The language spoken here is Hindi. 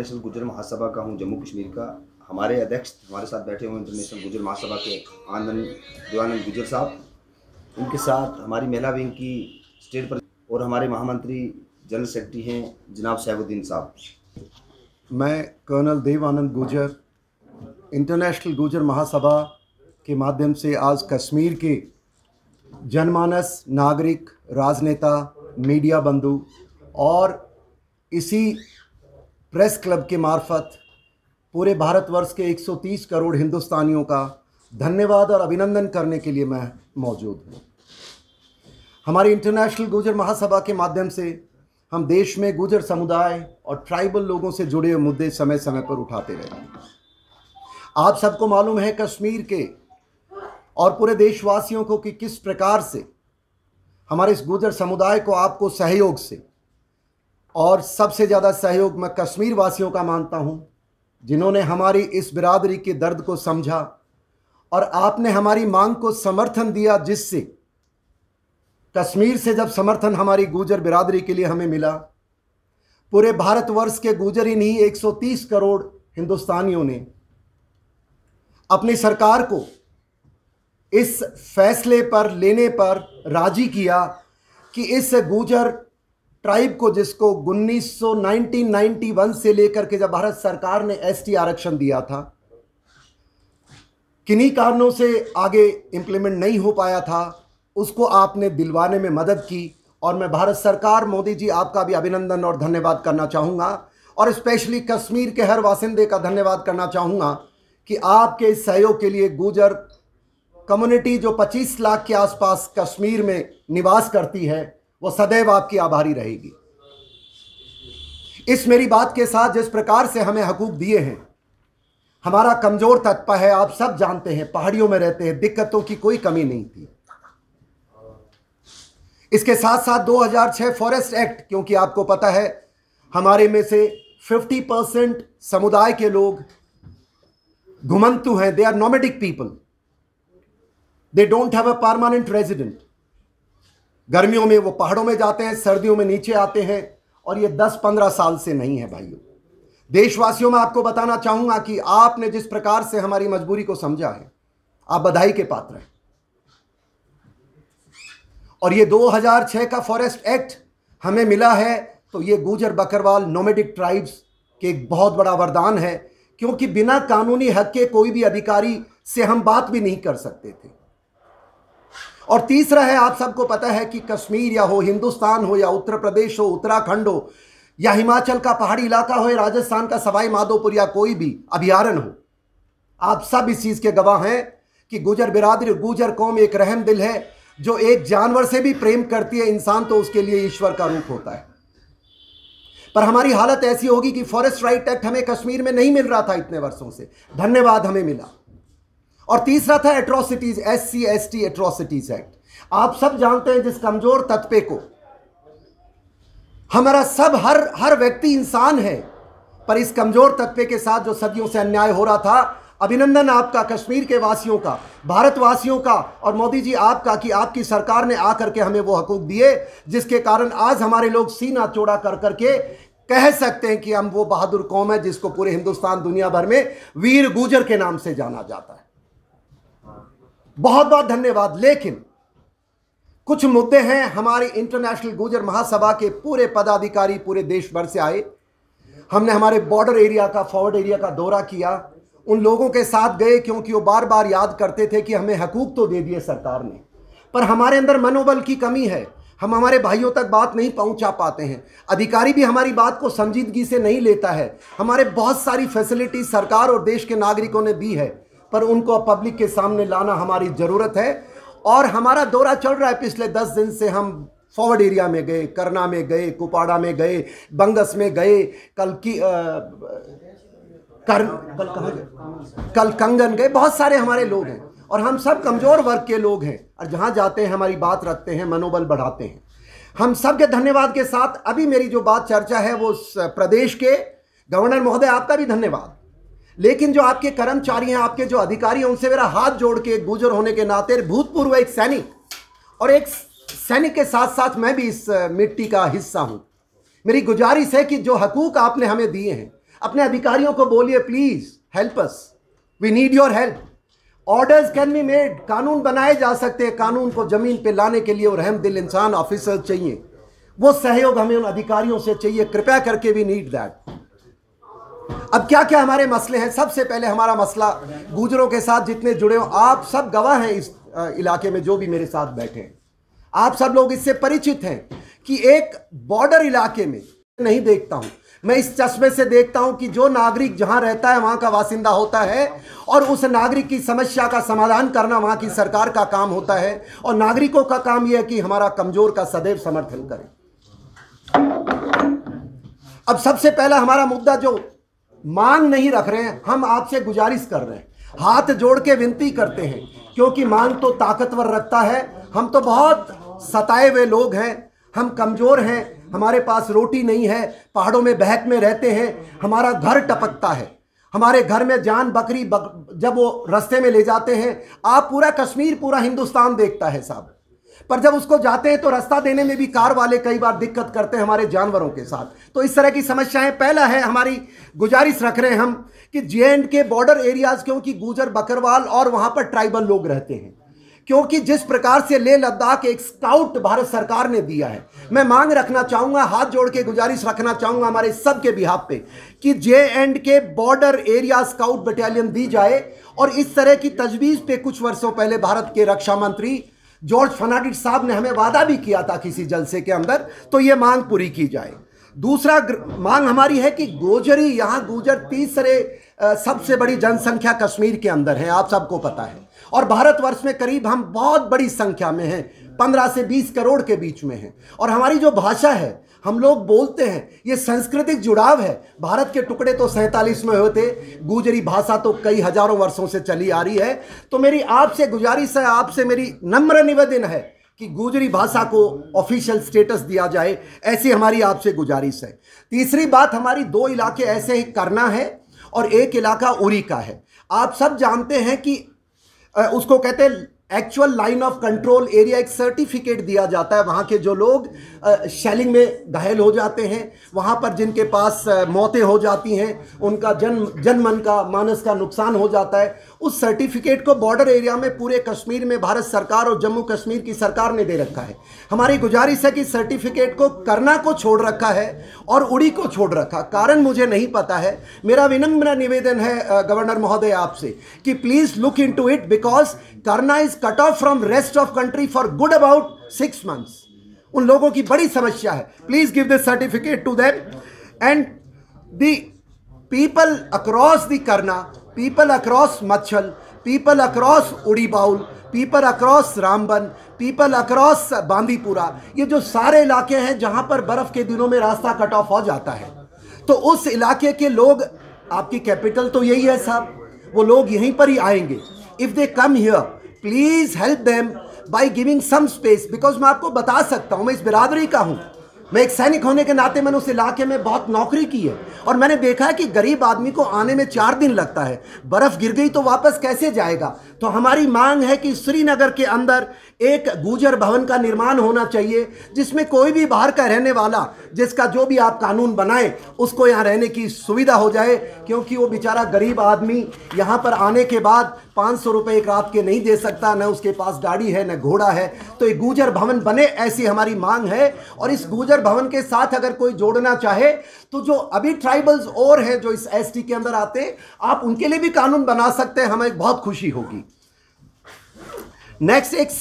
इंटरनेशनल गुजर महासभा का हूँ जम्मू कश्मीर का। हमारे अध्यक्ष हमारे साथ बैठे हुए इंटरनेशनल गुजर महासभा के आनंद देवानंद गुजर साहब, उनके साथ हमारी महिला विंग की स्टेट पर और हमारे महामंत्री जनरल सेक्रेटरी हैं जनाब सैफुद्दीन साहब। मैं कर्नल देवानंद गुजर इंटरनेशनल गुजर महासभा के माध्यम से आज कश्मीर के जनमानस, नागरिक, राजनेता, मीडिया बंधु और इसी प्रेस क्लब के मार्फत पूरे भारतवर्ष के 130 करोड़ हिंदुस्तानियों का धन्यवाद और अभिनंदन करने के लिए मैं मौजूद हूँ। हमारी इंटरनेशनल गुजर महासभा के माध्यम से हम देश में गुजर समुदाय और ट्राइबल लोगों से जुड़े हुए मुद्दे समय समय पर उठाते रहते हैं। आप सबको मालूम है कश्मीर के और पूरे देशवासियों को कि किस प्रकार से हमारे इस गुजर समुदाय को आपको सहयोग से, और सबसे ज़्यादा सहयोग मैं कश्मीर वासियों का मानता हूं, जिन्होंने हमारी इस बिरादरी के दर्द को समझा और आपने हमारी मांग को समर्थन दिया, जिससे कश्मीर से जब समर्थन हमारी गुजर बिरादरी के लिए हमें मिला, पूरे भारतवर्ष के गुजर ही नहीं 130 करोड़ हिंदुस्तानियों ने अपनी सरकार को इस फैसले पर लेने पर राजी किया कि इस गुजर ट्राइब को, जिसको 1991 से लेकर के जब भारत सरकार ने एसटी आरक्षण दिया था, किन्हीं कारणों से आगे इंप्लीमेंट नहीं हो पाया था, उसको आपने दिलवाने में मदद की। और मैं भारत सरकार, मोदी जी, आपका भी अभिनंदन और धन्यवाद करना चाहूँगा, और स्पेशली कश्मीर के हर वासिंदे का धन्यवाद करना चाहूँगा कि आपके इस सहयोग के लिए गुजर कम्युनिटी जो 25 लाख के आसपास कश्मीर में निवास करती है, वो सदैव आपकी आभारी रहेगी। इस मेरी बात के साथ जिस प्रकार से हमें हकूक दिए हैं, हमारा कमजोर तबका है, आप सब जानते हैं, पहाड़ियों में रहते हैं, दिक्कतों की कोई कमी नहीं थी। इसके साथ साथ 2006 फॉरेस्ट एक्ट, क्योंकि आपको पता है हमारे में से 50% समुदाय के लोग घुमंतु हैं, they are nomadic people, they don't have a permanent resident. गर्मियों में वो पहाड़ों में जाते हैं, सर्दियों में नीचे आते हैं, और ये 10-15 साल से नहीं है। भाइयों, देशवासियों, में आपको बताना चाहूंगा कि आपने जिस प्रकार से हमारी मजबूरी को समझा है, आप बधाई के पात्र हैं। और ये 2006 का फॉरेस्ट एक्ट हमें मिला है, तो ये गुजर बकरवाल नोमैडिक ट्राइब्स के एक बहुत बड़ा वरदान है, क्योंकि बिना कानूनी हक के कोई भी अधिकारी से हम बात भी नहीं कर सकते थे। और तीसरा है, आप सबको पता है कि कश्मीर या हो, हिंदुस्तान हो, या उत्तर प्रदेश हो, उत्तराखंड हो, या हिमाचल का पहाड़ी इलाका हो, या राजस्थान का सवाई माधोपुर, या कोई भी अभयारण्य हो, आप सब इस चीज के गवाह हैं कि गुजर बिरादरी, गुजर कौम एक रहम दिल है, जो एक जानवर से भी प्रेम करती है। इंसान तो उसके लिए ईश्वर का रूप होता है। पर हमारी हालत ऐसी होगी कि फॉरेस्ट राइट एक्ट हमें कश्मीर में नहीं मिल रहा था इतने वर्षों से, धन्यवाद हमें मिला। और तीसरा था एट्रोसिटीज, SC/ST एट्रोसिटीज एक्ट। आप सब जानते हैं जिस कमजोर तबके को, हमारा सब हर व्यक्ति इंसान है, पर इस कमजोर तबके के साथ जो सदियों से अन्याय हो रहा था, अभिनंदन आपका, कश्मीर के वासियों का, भारतवासियों का, और मोदी जी आपका, कि आपकी सरकार ने आकर के हमें वो हकूक दिए, जिसके कारण आज हमारे लोग सीना चौड़ा कर करके कह सकते हैं कि हम वो बहादुर कौम है जिसको पूरे हिंदुस्तान, दुनिया भर में वीर गुजर के नाम से जाना जाता है। बहुत बहुत धन्यवाद। लेकिन कुछ मुद्दे हैं, हमारी इंटरनेशनल गुजर महासभा के पूरे पदाधिकारी पूरे देश भर से आए। हमने हमारे बॉर्डर एरिया का, फॉरवर्ड एरिया का दौरा किया, उन लोगों के साथ गए, क्योंकि वो बार बार याद करते थे कि हमें हकूक तो दे दिए सरकार ने, पर हमारे अंदर मनोबल की कमी है, हम हमारे भाइयों तक बात नहीं पहुंचा पाते हैं, अधिकारी भी हमारी बात को संजीदगी से नहीं लेता है। हमारे बहुत सारी फैसिलिटी सरकार और देश के नागरिकों ने दी है, पर उनको पब्लिक के सामने लाना हमारी ज़रूरत है। और हमारा दौरा चल रहा है, पिछले 10 दिन से हम फॉरवर्ड एरिया में गए, करना में गए, कुपाड़ा में गए, बंगस में गए, कल कंगन गए। बहुत सारे हमारे लोग हैं, और हम सब कमज़ोर वर्ग के लोग हैं, और जहाँ जाते हैं हमारी बात रखते हैं, मनोबल बढ़ाते हैं। हम सब के धन्यवाद के साथ अभी मेरी जो बात चर्चा है वो प्रदेश के गवर्नर महोदय, आपका भी धन्यवाद। लेकिन जो आपके कर्मचारी हैं, आपके जो अधिकारी हैं, उनसे मेरा हाथ जोड़ के, गुजर होने के नाते, भूतपूर्व एक सैनिक, और एक सैनिक के साथ साथ मैं भी इस मिट्टी का हिस्सा हूं, मेरी गुजारिश है कि जो हकूक आपने हमें दिए हैं, अपने अधिकारियों को बोलिए please help us, we need your help. Orders can be made, कानून बनाए जा सकते हैं। कानून को जमीन पे लाने के लिए और रहमदिल इंसान ऑफिसर चाहिए, वो सहयोग हमें उन अधिकारियों से चाहिए, कृपया करके वी नीड दैट। अब क्या क्या हमारे मसले हैं? सबसे पहले हमारा मसला गुजरों के साथ जितने जुड़े हो, आप सब गवाह हैं इस इलाके में, जो भी मेरे साथ बैठे हैं, आप सब लोग इससे परिचित हैं कि एक बॉर्डर इलाके में नहीं देखता हूं मैं, इस चश्मे से देखता हूं कि जो नागरिक जहां रहता है वहां का वासिंदा होता है और उस नागरिक की समस्या का समाधान करना वहां की सरकार का काम होता है, और नागरिकों का काम यह है कि हमारा कमजोर का सदैव समर्थन करें। अब सबसे पहला हमारा मुद्दा, जो मांग नहीं रख रहे हैं, हम आपसे गुजारिश कर रहे हैं, हाथ जोड़ के विनती करते हैं, क्योंकि मांग तो ताकतवर रखता है। हम तो बहुत सताए हुए लोग हैं, हम कमजोर हैं, हमारे पास रोटी नहीं है, पहाड़ों में बहक में रहते हैं, हमारा घर टपकता है, हमारे घर में जान बकरी जब वो रास्ते में ले जाते हैं, आप पूरा कश्मीर पूरा हिंदुस्तान देखता है साहब, पर जब उसको जाते हैं तो रास्ता देने में भी कार वाले कई बार दिक्कत करते हैं हमारे जानवरों के साथ। तो इस तरह की समस्याएं, पहला है हमारी गुजारिश रख रहे हैं हम कि जे.एंड के बॉर्डर एरियाज, क्योंकि गुजर बकरवाल और वहां पर ट्राइबल लोग रहते हैं, क्योंकि जिस प्रकार से लेह लद्दाख एक स्काउट भारत सरकार ने दिया है, मैं मांग रखना चाहूंगा, हाथ जोड़ के गुजारिश रखना चाहूंगा हमारे सबके बिहाफ पे कि जे.एंड के बॉर्डर एरिया स्काउट बटालियन दी जाए। और इस तरह की तजवीज़ पे कुछ वर्षों पहले भारत के रक्षा मंत्री जॉर्ज फर्नांडिस साहब ने हमें वादा भी किया था किसी जलसे के अंदर, तो ये मांग पूरी की जाए। दूसरा मांग हमारी है कि गोजरी, यहाँ गुजर तीसरे सबसे बड़ी जनसंख्या कश्मीर के अंदर है, आप सबको पता है, और भारतवर्ष में करीब हम बहुत बड़ी संख्या में हैं, 15 से 20 करोड़ के बीच में हैं, और हमारी जो भाषा है हम लोग बोलते हैं, ये सांस्कृतिक जुड़ाव है। भारत के टुकड़े तो 47 में हुए थे, गुजरी भाषा तो कई हजारों वर्षों से चली आ रही है। तो मेरी आपसे गुजारिश है, आपसे मेरी नम्र निवेदन है कि गुजरी भाषा को ऑफिशियल स्टेटस दिया जाए, ऐसी हमारी आपसे गुजारिश है। तीसरी बात, हमारी 2 इलाके ऐसे ही करना है और एक इलाका उरी का है। आप सब जानते हैं कि उसको कहते हैं actual line of control area, एक सर्टिफिकेट दिया जाता है वहाँ के जो लोग शेलिंग में घायल हो जाते हैं, वहाँ पर जिनके पास मौतें हो जाती हैं, उनका जनमन का मानस का नुकसान हो जाता है, उस सर्टिफिकेट को बॉर्डर एरिया में पूरे कश्मीर में भारत सरकार और जम्मू कश्मीर की सरकार ने दे रखा है। हमारी गुजारिश है कि सर्टिफिकेट को करना को छोड़ रखा है और उड़ी को छोड़ रखा, कारण मुझे नहीं पता है। मेरा विनम्र निवेदन है गवर्नर महोदय आपसे कि please look into it, because Karnah is cut off from rest of country for good about 6 months। उन लोगों की बड़ी समस्या है, please give this certificate to them and the people across the Karnah, people across Machil, people across Uri बाउल, people across Ramban, people across Bandipora, ये जो सारे इलाके हैं जहां पर बर्फ के दिनों में रास्ता कट ऑफ हो जाता है, तो उस इलाके के लोग, आपकी कैपिटल तो यही है साहब, वो लोग यहीं पर ही आएंगे। If they come here, please help them by giving some space, because मैं आपको बता सकता हूं, मैं इस बिरादरी का हूं, मैं एक सैनिक होने के नाते मैंने उस इलाके में बहुत नौकरी की है और मैंने देखा है कि गरीब आदमी को आने में 4 दिन लगता है, बर्फ गिर गई तो वापस कैसे जाएगा। तो हमारी मांग है कि श्रीनगर के अंदर एक गुजर भवन का निर्माण होना चाहिए, जिसमें कोई भी बाहर का रहने वाला, जिसका जो भी आप कानून बनाए, उसको यहाँ रहने की सुविधा हो जाए, क्योंकि वो बेचारा गरीब आदमी यहाँ पर आने के बाद 500 रुपये एक रात के नहीं दे सकता, न उसके पास गाड़ी है न घोड़ा है। तो एक गुजर भवन बने, ऐसी हमारी मांग है। और इस गुजर भवन के साथ अगर कोई जोड़ना चाहे तो जो अभी ट्राइबल्स और हैं जो इस एसटी के अंदर आते हैं, आप उनके लिए भी कानून बना सकते हैं, हमें बहुत खुशी होगी। नेक्स्ट एक